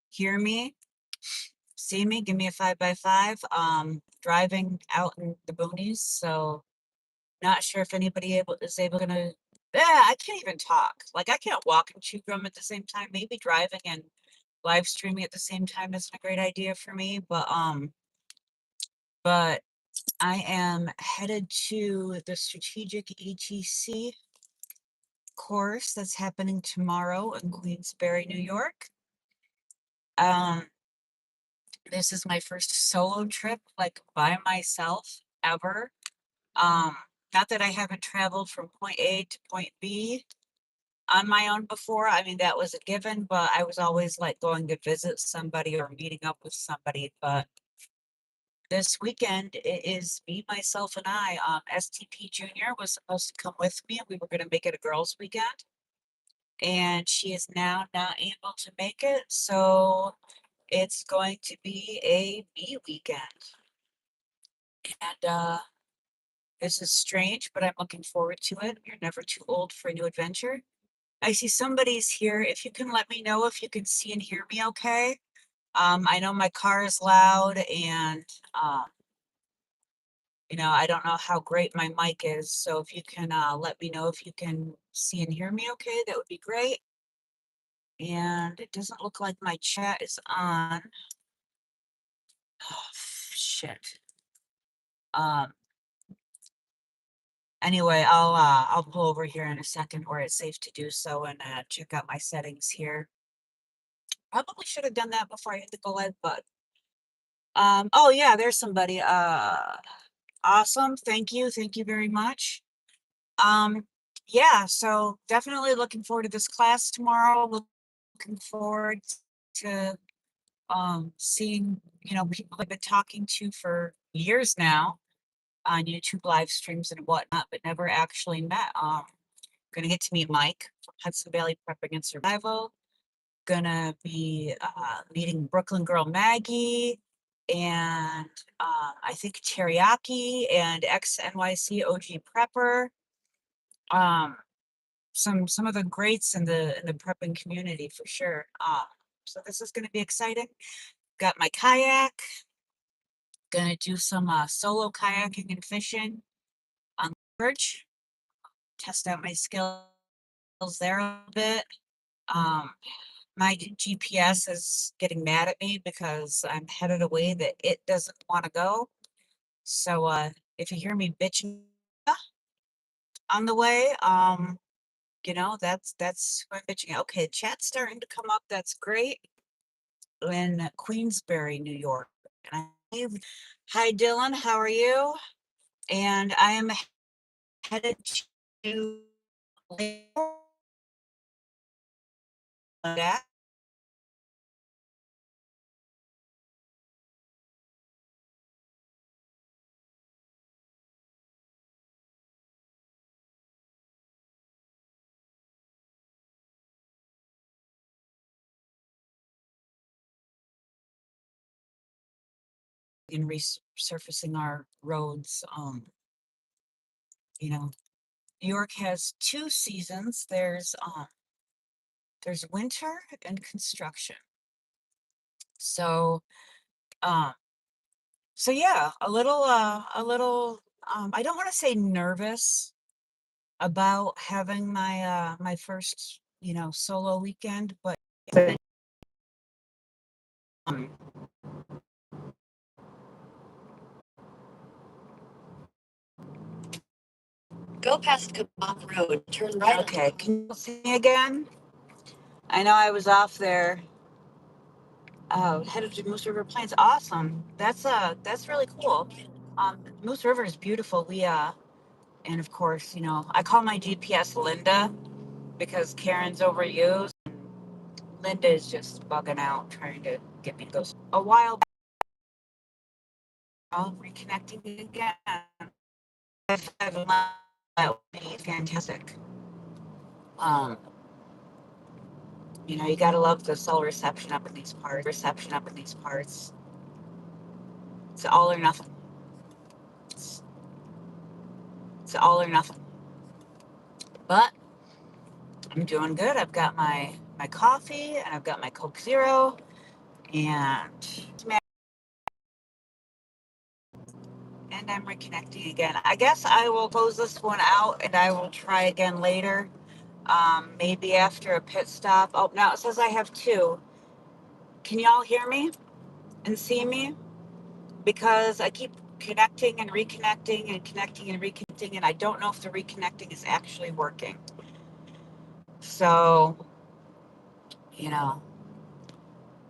hear me, see me, give me a 5x5. Driving out in the boonies, so not sure if anybody is able to. Yeah, I can't even talk. Like I can't walk and chew gum at the same time. Maybe driving and live streaming at the same time isn't a great idea for me, but I am headed to the strategic ETC course that's happening tomorrow in Queensbury, New York. This is my first solo trip, like by myself ever. Not that I haven't traveled from point A to point B on my own before. I mean, that was a given, but I was always like going to visit somebody or meeting up with somebody. But this weekend it is me, myself, and I. STP Junior was supposed to come with me, and we were going to make it a girls' weekend, and she is now not able to make it, so it's going to be a me weekend. And this is strange, but I'm looking forward to it. You're never too old for a new adventure. I see somebody's here. If you can let me know if you can see and hear me okay. I know my car is loud and I don't know how great my mic is. So if you can let me know if you can see and hear me okay, that would be great. And it doesn't look like my chat is on. Oh, shit. Um, anyway, I'll pull over here in a second where it's safe to do so and check out my settings here. Probably should have done that before I hit the go live button. Oh yeah, there's somebody. Awesome. Thank you. Thank you very much. Yeah, so definitely looking forward to this class tomorrow. Looking forward to seeing, people I've been talking to for years now on YouTube live streams and whatnot, but never actually met. Gonna get to meet Mike from Hudson Valley Prepping and Survival. Gonna be meeting Brooklyn girl Maggie and I think Teriyaki and ex NYC OG Prepper. Some of the greats in the prepping community for sure. So this is gonna be exciting. Got my kayak. Gonna do some solo kayaking and fishing on the bridge. Test out my skills there a bit. Um, my GPS is getting mad at me because I'm headed away that it doesn't want to go. So if you hear me bitching on the way, that's who I'm bitching at. Okay, chat's starting to come up. That's great. In Queensbury, New York. Hi Dylan, how are you? And I am headed to that. In resurfacing our roads. New York has two seasons. There's winter and construction. So um so yeah, a little I don't want to say nervous about having my first, solo weekend, but um, go past Kabak Road, turn right. Okay, can you see me again? I know I was off there. Headed to Moose River Plains. Awesome. That's really cool. Moose River is beautiful. And of course, I call my GPS Linda because Karen's overused. Linda is just bugging out trying to get me to go. A while back, reconnecting again. That would be fantastic. Um, you gotta love the cell reception up in these parts. It's all or nothing. It's, it's all or nothing. But I'm doing good. I've got my coffee and I've got my Coke Zero. and I'm reconnecting again. I guess I will close this one out and I will try again later. Maybe after a pit stop. Oh, now it says I have two. Can y'all hear me and see me? Because I keep connecting and reconnecting and connecting and reconnecting, and I don't know if the reconnecting is actually working. So, you know,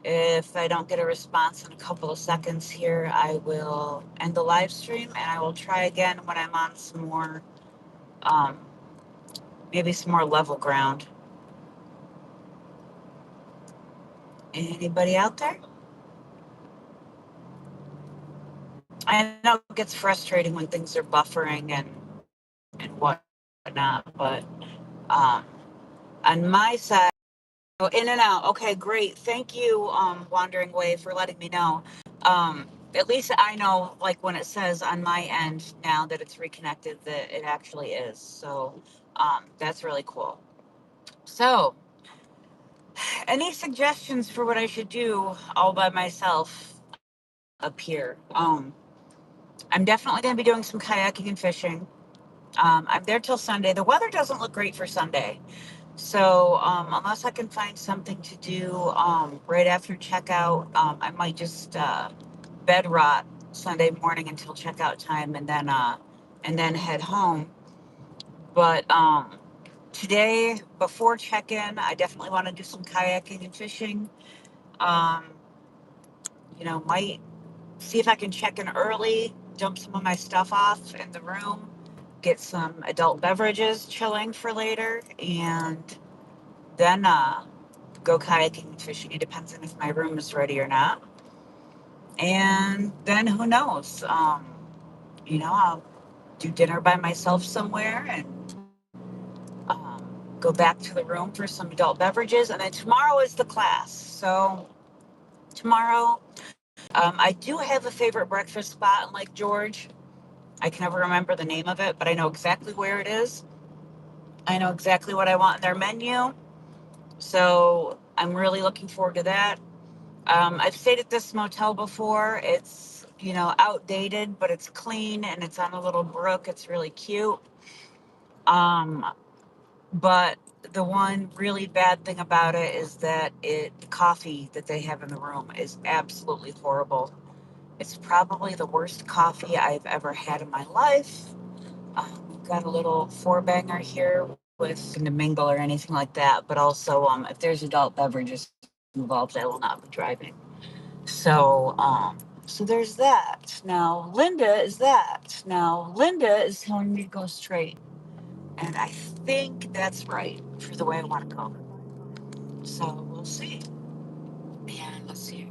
if I don't get a response in a couple of seconds here, I will end the live stream and I will try again when I'm on some more, um, maybe some more level ground. Anybody out there? I know it gets frustrating when things are buffering and whatnot, but um, on my side, oh, in and out. Okay, great. Thank you, Wandering Way, for letting me know. At least I know, like when it says on my end now that it's reconnected, that it actually is. So that's really cool. So, any suggestions for what I should do all by myself up here? I'm definitely going to be doing some kayaking and fishing. I'm there till Sunday. The weather doesn't look great for Sunday. So, unless I can find something to do right after checkout, I might just bed rot Sunday morning until checkout time and then head home. But today, before check-in, I definitely want to do some kayaking and fishing. Um, might see if I can check in early, dump some of my stuff off in the room, get some adult beverages chilling for later, and then go kayaking and fishing. It depends on if my room is ready or not. And then who knows? I'll do dinner by myself somewhere and go back to the room for some adult beverages. And then tomorrow is the class. So tomorrow, I do have a favorite breakfast spot in Lake George. I can never remember the name of it, but I know exactly where it is. I know exactly what I want in their menu. So I'm really looking forward to that. I've stayed at this motel before. It's, outdated, but it's clean and it's on a little brook. It's really cute. Um, but the one really bad thing about it is that the coffee that they have in the room is absolutely horrible. It's probably the worst coffee I've ever had in my life. We've got a little four banger here with no mingle or anything like that, but also if there's adult beverages involved, I will not be driving. So, so there's that. Now, Linda is telling me to go straight. And I think that's right for the way I want to go. So we'll see. And let's see.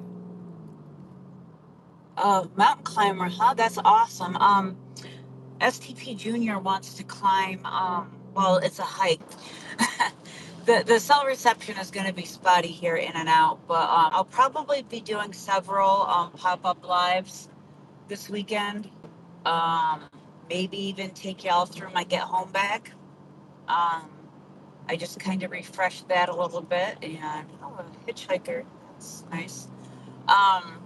Mountain climber, huh? That's awesome. STP Junior wants to climb, well, it's a hike. The cell reception is going to be spotty here in and out, but I'll probably be doing several pop-up lives this weekend. Um, Maybe even take y'all through my get home bag. Um, I just kind of refreshed that a little bit, and a hitchhiker, that's nice. Um,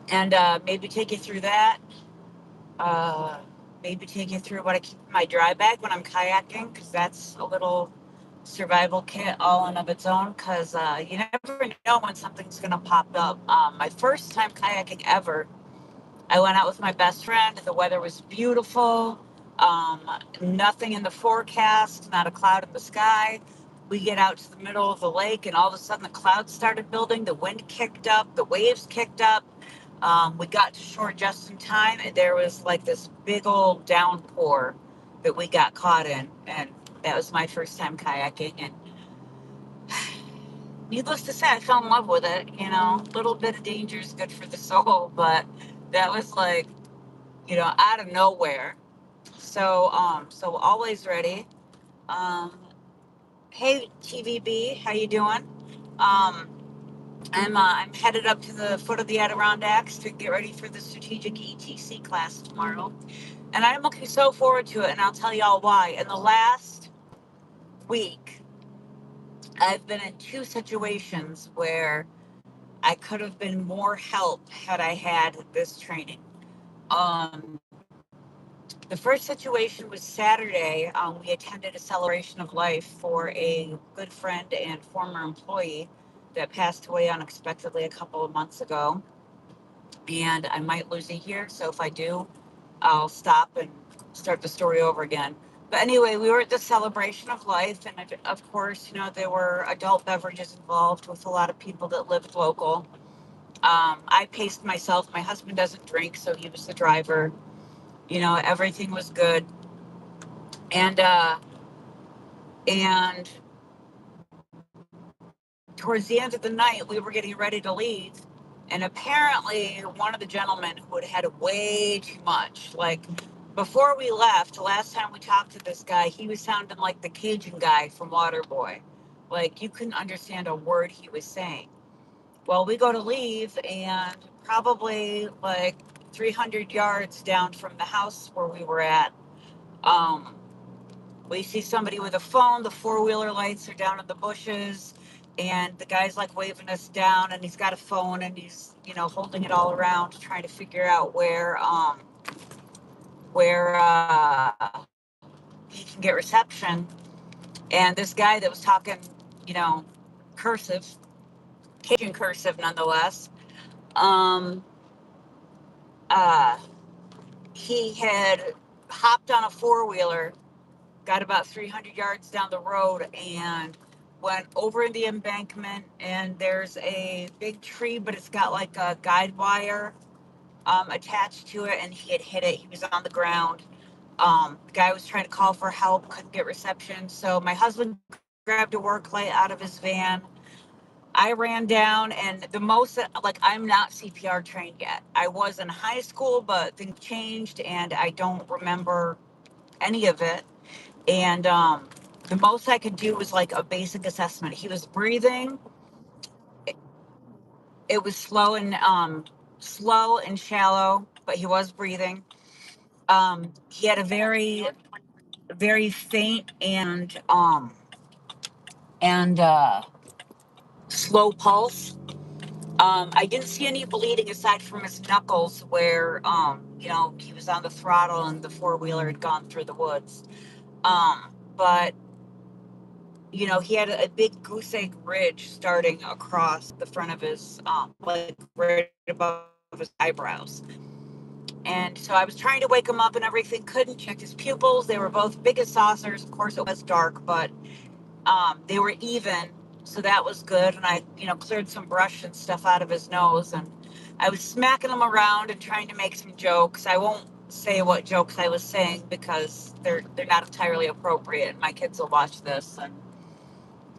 and maybe take you through that. Uh, Maybe take you through what I keep in my dry bag when I'm kayaking, because that's a little survival kit all in of its own. Because you never know when something's gonna pop up. My first time kayaking ever, I went out with my best friend. The weather was beautiful. Nothing in the forecast, not a cloud in the sky. We get out to the middle of the lake, and all of a sudden the clouds started building. The wind kicked up, the waves kicked up. We got to shore just in time, and there was like this big old downpour that we got caught in. And that was my first time kayaking. And needless to say, I fell in love with it. A little bit of danger is good for the soul, but that was like, out of nowhere. So always ready. Um, hey TVB, how you doing? Um, I'm headed up to the foot of the Adirondacks to get ready for the strategic ETC class tomorrow, and I'm looking so forward to it. And I'll tell y'all why. In the last week, I've been in two situations where I could have been more help had I had this training. Um, the first situation was Saturday. We attended a celebration of life for a good friend and former employee that passed away unexpectedly a couple of months ago. And I might lose you here. So if I do, I'll stop and start the story over again. But anyway, we were at the celebration of life, and of course, there were adult beverages involved with a lot of people that lived local. I paced myself. My husband doesn't drink, so he was the driver. Everything was good, and and towards the end of the night, we were getting ready to leave, and apparently, one of the gentlemen who had had way too much, like before we left, the last time we talked to this guy, he was sounding like the Cajun guy from Waterboy. Like you couldn't understand a word he was saying. Well, we go to leave, and probably like 300 yards down from the house where we were at, um, we see somebody with a phone. The four-wheeler lights are down in the bushes, and the guy's like waving us down, and he's got a phone, and he's holding it all around, trying to figure out where he can get reception. And this guy that was talking, you know, cursive, Cajun cursive, nonetheless. Um, uh, he had hopped on a four-wheeler, got about 300 yards down the road, and went over the embankment. And there's a big tree, but it's got like a guide wire attached to it, and he had hit it. He was on the ground. The guy was trying to call for help, couldn't get reception. So my husband grabbed a work light out of his van. I ran down, and the most, like, I'm not CPR trained yet. I was in high school, but things changed, and I don't remember any of it. And the most I could do was like a basic assessment. He was breathing. It, it was slow and shallow, but he was breathing. He had a very faint and slow pulse. I didn't see any bleeding aside from his knuckles, where he was on the throttle and the four wheeler had gone through the woods. But he had a big goose egg ridge starting across the front of his, like right above his eyebrows. And so I was trying to wake him up and everything, couldn't. Check his pupils. They were both big as saucers. Of course, it was dark, but they were even. So that was good. And I, cleared some brush and stuff out of his nose. And I was smacking him around and trying to make some jokes. I won't say what jokes I was saying because they're not entirely appropriate. My kids will watch this, and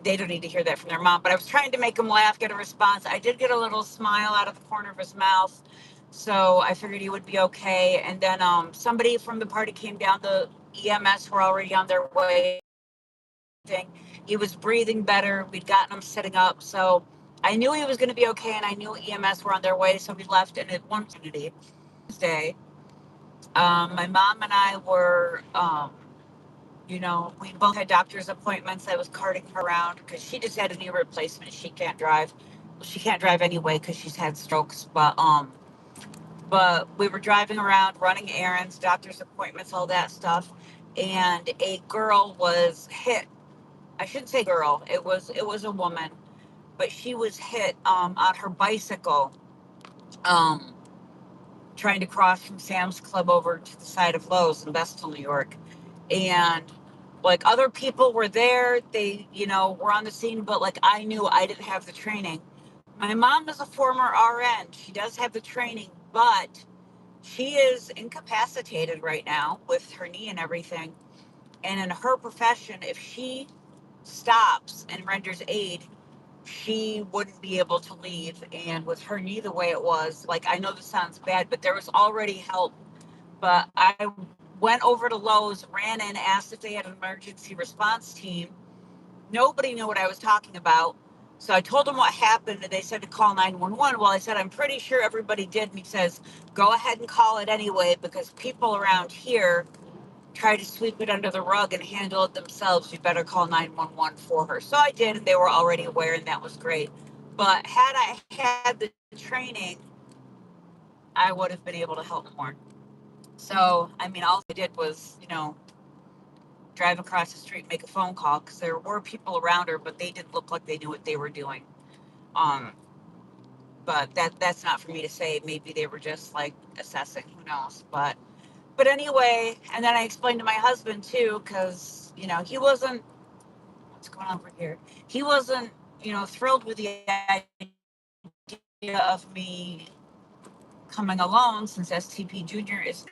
they don't need to hear that from their mom. But I was trying to make him laugh, get a response. I did get a little smile out of the corner of his mouth, so I figured he would be okay. And then somebody from the party came down. The EMS were already on their way. He was breathing better. We'd gotten him sitting up, so I knew he was going to be okay, and I knew EMS were on their way. So we left, and at one Tuesday, my mom and I were. We both had doctor's appointments. I was carting her around because she just had a knee replacement. She can't drive. Well, she can't drive anyway because she's had strokes. But we were driving around, running errands, doctor's appointments, all that stuff. And a girl was hit. I shouldn't say girl. It was a woman, but she was hit on her bicycle, um, trying to cross from Sam's Club over to the side of Lowe's in Vestal, New York. And like other people were there, they, were on the scene, but like I knew I didn't have the training. My mom is a former RN. She does have the training, but she is incapacitated right now with her knee and everything. And in her profession, if she stops and renders aid, she wouldn't be able to leave. And with her knee the way it was, like, I know this sounds bad, but there was already help. But I went over to Lowe's, ran in, asked if they had an emergency response team. Nobody knew what I was talking about. So I told them what happened, and they said to call 911. Well, I said, I'm pretty sure everybody did. And he says, go ahead and call it anyway, because people around here try to sweep it under the rug and handle it themselves. You better call 911 for her. So I did, and they were already aware, and that was great. But had I had the training, I would have been able to help more. So, I mean, all I did was, drive across the street, make a phone call because there were people around her, but they didn't look like they knew what they were doing. Um, but that's not for me to say. Maybe they were just like assessing. Who knows? But anyway, and then I explained to my husband too, because he wasn't. What's going on over here? He wasn't, thrilled with the idea of me coming alone since STP Junior is.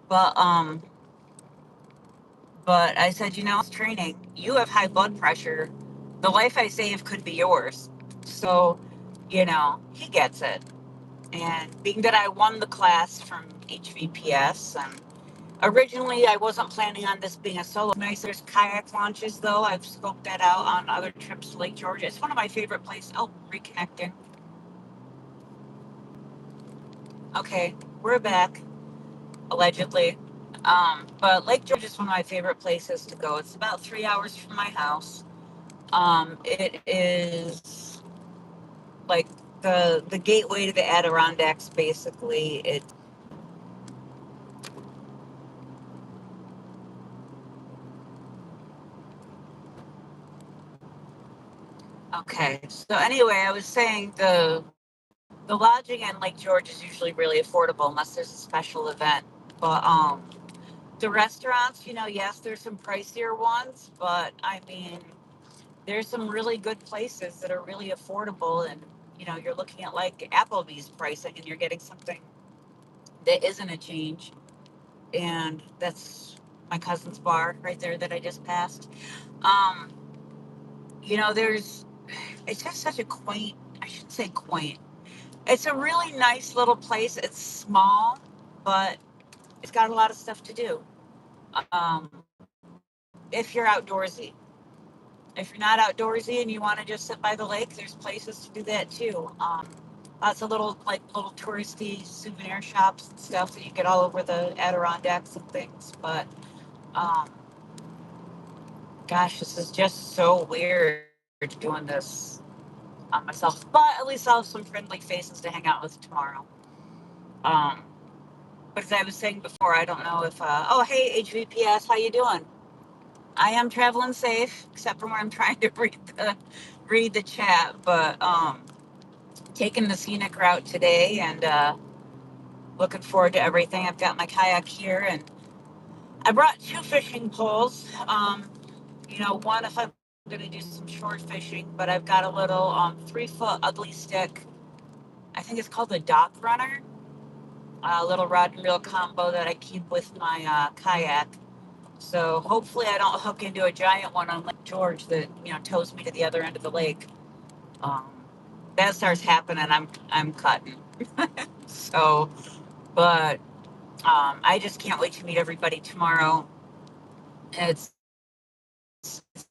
But but I said, it's training. You have high blood pressure. The life I save could be yours. So, he gets it. And being that I won the class from HVPS, and originally I wasn't planning on this being a solo. Nice, there's kayak launches though. I've scoped that out on other trips to Lake George. It's one of my favorite places. Oh, reconnecting. Okay, we're back, allegedly. But Lake George is one of my favorite places to go. It's about 3 hours from my house. It is like the gateway to the Adirondacks, basically. Okay. So anyway, I was saying the lodging in Lake George is usually really affordable unless there's a special event. But the restaurants, yes, there's some pricier ones, but I mean, there's some really good places that are really affordable, and you're looking at like Applebee's pricing, and you're getting something that isn't a change. And that's my cousin's bar right there that I just passed. Um, there's it's just such a quaint. I shouldn't say quaint. It's a really nice little place. It's small, but it's got a lot of stuff to do. Um, if you're outdoorsy. If you're not outdoorsy and you want to just sit by the lake, there's places to do that too. Lots of little touristy souvenir shops and stuff that you get all over the Adirondacks and things. But um, gosh, this is just so weird doing this on myself. But at least I'll have some friendly faces to hang out with tomorrow. Um, but as I was saying before, I don't know if. Oh, hey HVPS, how you doing? I am traveling safe, except for when I'm trying to read the chat. But taking the scenic route today, and looking forward to everything. I've got my kayak here, and I brought two fishing poles. One if I'm going to do some short fishing, but I've got a little 3 foot ugly stick. I think it's called the Dock Runner. A little rod and reel combo that I keep with my kayak. So hopefully I don't hook into a giant one on Lake George that tows me to the other end of the lake. Um, that starts happening, I'm cutting. So, but I just can't wait to meet everybody tomorrow. It's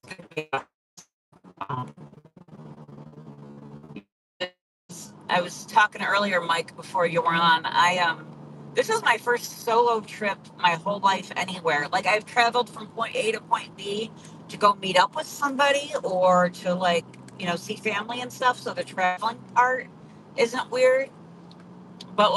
gonna be, um, I was talking earlier, Mike, before you were on. This is my first solo trip my whole life anywhere. Like I've traveled from point A to point B to go meet up with somebody or to like, see family and stuff. So the traveling part isn't weird. But